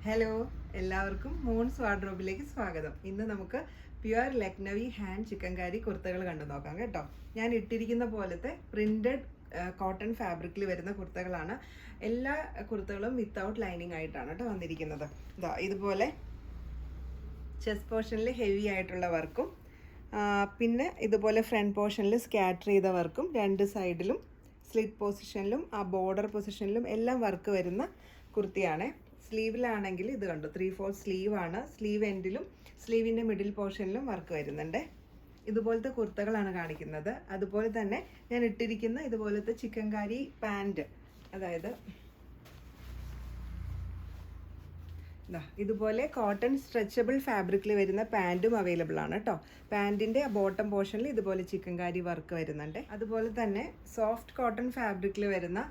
Hello, എല്ലാവർക്കും moons വാർഡ്രോബിലേക്ക് സ്വാഗതം. ഇന്ന് നമുക്ക് pure Lucknowi hand chikankari കുർത്തകൾ കണ്ടു നോക്കാം കേട്ടോ. ഞാൻ ഇട്ടിരിക്കുന്ന പോലത്തെ പ്രിന്റഡ് കോട്ടൺ ഫാബ്രിക്കിൽ വരുന്ന കുർത്തകളാണ്. എല്ലാ കുർത്തകളും വിത്തൗട്ട് ലൈനിങ് ആയിട്ടാണ് കേട്ടോ വന്നിരിക്കുന്നത്. ഇതുപോലെ ചെസ്റ്റ് പോർഷനിൽ ഹെവി ആയിട്ടുള്ള വർക്കും പിന്നെ ഇതുപോലെ ഫ്രണ്ട് പോർഷനിൽ സ്കാറ്റർ ചെയ്ത വർക്കും രണ്ട് സൈഡിലും സ്ലിറ്റ് പൊസിഷനിലും ആ ബോർഡർ പൊസിഷനിലും എല്ലാം വർക്ക് വരുന്ന കുർത്തിയാണ്. സ്ലീവിലാണെങ്കിൽ ഇത് കണ്ടു 3/4 സ്ലീവാണ്. സ്ലീവ് എൻഡിലും സ്ലീവിൻ്റെ മിഡിൽ പോർഷനിലും വർക്ക് വരുന്നുണ്ട്. ഇതുപോലത്തെ കുർത്തകളാണ് കാണിക്കുന്നത്. അതുപോലെ തന്നെ ഞാൻ ഇട്ടിരിക്കുന്ന ഇതുപോലത്തെ ചിക്കൻ കാരി പാൻറ്, അതായത് ഇതുപോലെ കോട്ടൺ സ്ട്രെച്ചബിൾ ഫാബ്രിക്കിൽ വരുന്ന പാൻറ്റും അവൈലബിൾ ആണ് കേട്ടോ. പാൻറ്റിൻ്റെ ബോട്ടം പോർഷനിൽ ഇതുപോലെ ചിക്കൻ കാരി വർക്ക് വരുന്നുണ്ട്. അതുപോലെ തന്നെ സോഫ്റ്റ് കോട്ടൺ ഫാബ്രിക്കിൽ വരുന്ന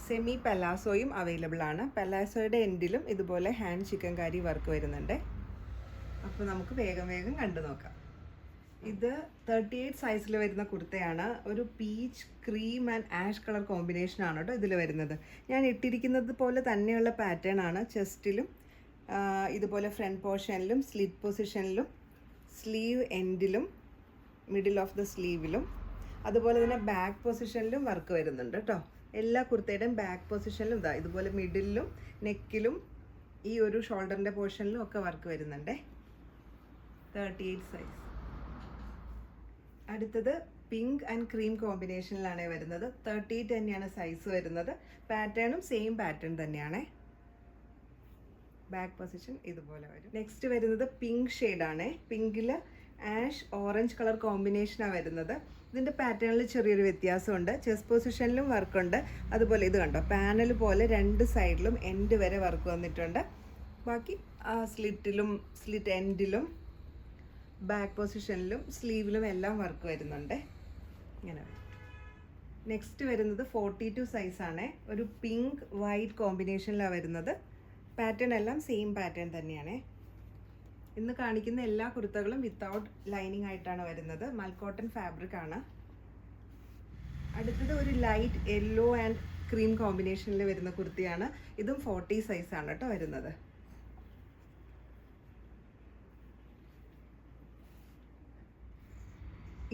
സെമി പലാസോയും അവൈലബിൾ ആണ്. പലാസോയുടെ എൻഡിലും ഇതുപോലെ ഹാൻഡ് ചിക്കൻ കാരി വർക്ക് വരുന്നുണ്ട്. അപ്പോൾ നമുക്ക് വേഗം കണ്ടു നോക്കാം. ഇത് 38 സൈസിൽ വരുന്ന കുർത്തയാണ്. ഒരു peach cream and ash colour combination ആണ് കേട്ടോ ഇതിൽ വരുന്നത്. ഞാൻ ഇട്ടിരിക്കുന്നത് പോലെ തന്നെയുള്ള പാറ്റേൺ ആണ്. ചെസ്റ്റിലും ഇതുപോലെ ഫ്രണ്ട് പോർഷനിലും സ്ലിറ്റ് പൊസിഷനിലും സ്ലീവ് എൻഡിലും മിഡിൽ ഓഫ് ദ സ്ലീവിലും അതുപോലെ തന്നെ ബാക്ക് പൊസിഷനിലും വർക്ക് വരുന്നുണ്ട് കേട്ടോ. എല്ലാ കുർത്തയുടെയും ബാക്ക് പൊസിഷനിലും ഇതുപോലെ മിഡിലും നെക്കിലും ഈ ഒരു ഷോൾഡറിൻ്റെ പോർഷനിലും ഒക്കെ വർക്ക് വരുന്നുണ്ട്. 38 സൈസ്. അടുത്തത് പിങ്ക് ആൻഡ് ക്രീം കോമ്പിനേഷനിലാണ് വരുന്നത്. 38 തന്നെയാണ് സൈസ് വരുന്നത്. പാറ്റേണും സെയിം പാറ്റേൺ തന്നെയാണ്. ബാക്ക് പൊസിഷൻ ഇതുപോലെ വരും. നെക്സ്റ്റ് വരുന്നത് പിങ്ക് ഷെയ്ഡാണ്. പിങ്കിൽ ആഷ് ഓറഞ്ച് കളർ കോമ്പിനേഷനാണ് വരുന്നത്. ഇതിൻ്റെ പാറ്റേണിൽ ചെറിയൊരു വ്യത്യാസമുണ്ട്. ചെസ്റ്റ് പൊസിഷനിലും വർക്കുണ്ട്. അതുപോലെ ഇത് കണ്ടോ, പാനൽ പോലെ രണ്ട് സൈഡിലും എൻഡ് വരെ വർക്ക് വന്നിട്ടുണ്ട്. ബാക്കി സ്ലിറ്റിലും സ്ലിറ്റ് എൻഡിലും ബാക്ക് പൊസിഷനിലും സ്ലീവിലും എല്ലാം വർക്ക് വരുന്നുണ്ട്. ഇങ്ങനെ വരും. നെക്സ്റ്റ് വരുന്നത് 42 സൈസാണ്. ഒരു പിങ്ക് വൈറ്റ് കോമ്പിനേഷനിലാണ് വരുന്നത്. പാറ്റേൺ എല്ലാം സെയിം പാറ്റേൺ തന്നെയാണ്. ഇന്ന് കാണിക്കുന്ന എല്ലാ കുർത്തകളും വിത്തൗട്ട് ലൈനിങ് ആയിട്ടാണ് വരുന്നത്. മൽക്കോട്ടൺ ഫാബ്രിക് ആണ്. അടുത്തത് ഒരു ലൈറ്റ് യെല്ലോ ആൻഡ് ക്രീം കോമ്പിനേഷനിൽ വരുന്ന കുർത്തിയാണ്. ഇതും 40 സൈസാണ് കേട്ടോ വരുന്നത്.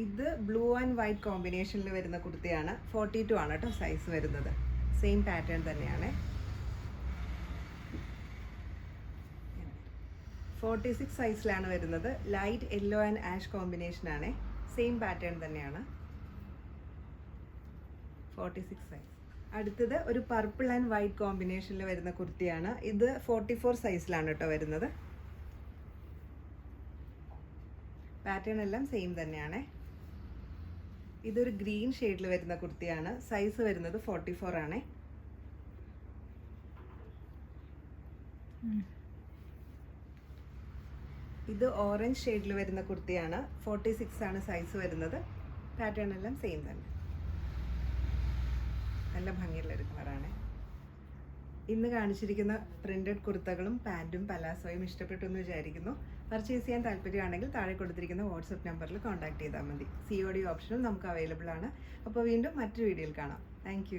ഇത് ബ്ലൂ ആൻഡ് വൈറ്റ് കോമ്പിനേഷനിൽ വരുന്ന കുർത്തിയാണ്. 42 ആണ് കേട്ടോ സൈസ് വരുന്നത്. സെയിം പാറ്റേൺ തന്നെയാണ്. 46 സൈസിലാണ് വരുന്നത്. ലൈറ്റ് യെല്ലോ ആൻഡ് ആഷ് കോമ്പിനേഷനാണ്. സെയിം പാറ്റേൺ തന്നെയാണ്. 46 സൈസ്. അടുത്തത് ഒരു പർപ്പിൾ ആൻഡ് വൈറ്റ് കോമ്പിനേഷനിൽ വരുന്ന കുർത്തിയാണ്. ഇത് 44 സൈസിലാണ് കേട്ടോ വരുന്നത്. പാറ്റേൺ എല്ലാം സെയിം തന്നെയാണ്. ഇതൊരു ഗ്രീൻ ഷെയ്ഡിൽ വരുന്ന കുർത്തിയാണ്. സൈസ് വരുന്നത് 44 ആണ്. ഇത് ഓറഞ്ച് ഷെയ്ഡിൽ വരുന്ന കുർത്തിയാണ്. 46 ആണ് സൈസ് വരുന്നത്. പാറ്റേൺ എല്ലാം സെയിം തന്നെ. നല്ല ഭംഗിയുള്ളൊരു കളറാണ്. ഇന്ന് കാണിച്ചിരിക്കുന്ന പ്രിന്റഡ് കുർത്തകളും പാൻറ്റും പലാസോയും ഇഷ്ടപ്പെട്ടു എന്ന് വിചാരിക്കുന്നു. പർച്ചേസ് ചെയ്യാൻ താല്പര്യമാണെങ്കിൽ താഴെ കൊടുത്തിരിക്കുന്ന വാട്സപ്പ് നമ്പറിൽ കോൺടാക്ട് ചെയ്താൽ മതി. COD ഓപ്ഷനും നമുക്ക് അവൈലബിൾ ആണ്. അപ്പോൾ വീണ്ടും മറ്റൊരു വീഡിയോയിൽ കാണാം. താങ്ക്